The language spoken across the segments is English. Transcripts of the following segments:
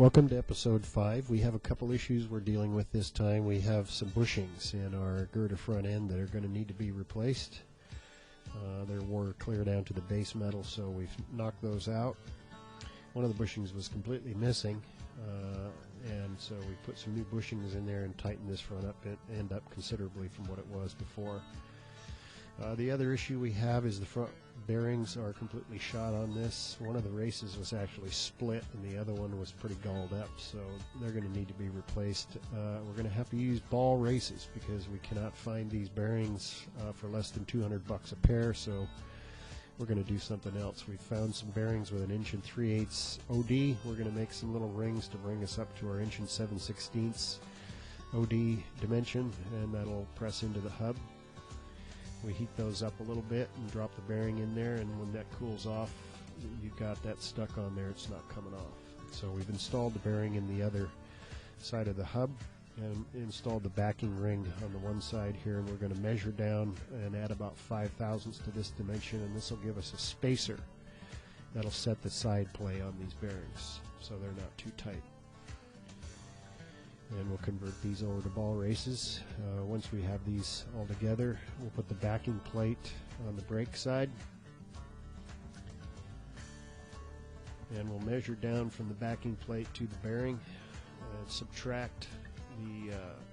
Welcome to episode 5. We have a couple issues we're dealing with this time. We have some bushings in our girder front end that are going to need to be replaced. They're wore clear down to the base metal, so we've knocked those out. One of the bushings was completely missing, and so we put some new bushings in there and tightened this front end up considerably from what it was before. The other issue we have is the front bearings are completely shot on this. One of the races was actually split and the other one was pretty galled up, so they're going to need to be replaced. We're going to have to use ball races because we cannot find these bearings for less than $200 a pair, so we're going to do something else. We found some bearings with an 1 3/8 OD. We're going to make some little rings to bring us up to our 1 7/16 OD dimension, and that'll press into the hub. We heat those up a little bit and drop the bearing in there, and when that cools off, you got that stuck on there, it's not coming off. So we've installed the bearing in the other side of the hub and installed the backing ring on the one side here, and we're going to measure down and add about 5 thousandths to this dimension, and this will give us a spacer that'll set the side play on these bearings so they're not too tight. And we'll convert these over to ball races. Once we have these all together, we'll put the backing plate on the brake side, and we'll measure down from the backing plate to the bearing and subtract the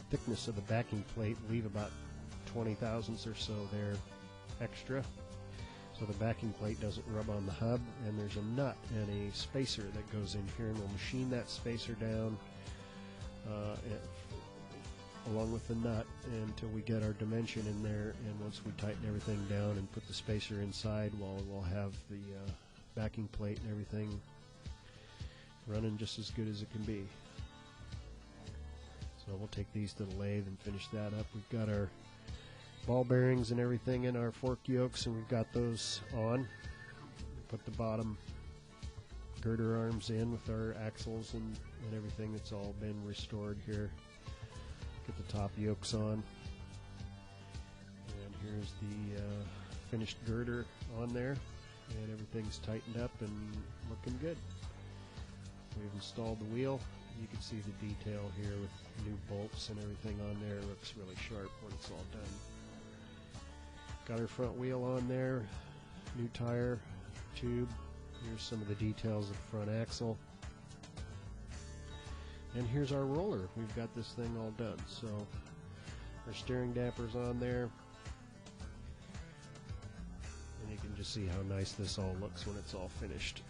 thickness of the backing plate, leave about 20 thousandths or so there extra so the backing plate doesn't rub on the hub. And there's a nut and a spacer that goes in here, and we'll machine that spacer down along with the nut until we get our dimension in there. And once we tighten everything down and put the spacer inside, we'll have the backing plate and everything running just as good as it can be. So we'll take these to the lathe and finish that up. We've got our ball bearings and everything in our fork yokes, and we've got those on. Put the bottom girder arms in with our axles and everything. It's all been restored here. Get the top yokes on, and here's the finished girder on there, and everything's tightened up and looking good. We've installed the wheel. You can see the detail here with new bolts and everything on there. It looks really sharp when it's all done. Got our front wheel on there, new tire, tube. Here's some of the details of the front axle. And here's our roller. We've got this thing all done. So our steering damper's on there. And you can just see how nice this all looks when it's all finished.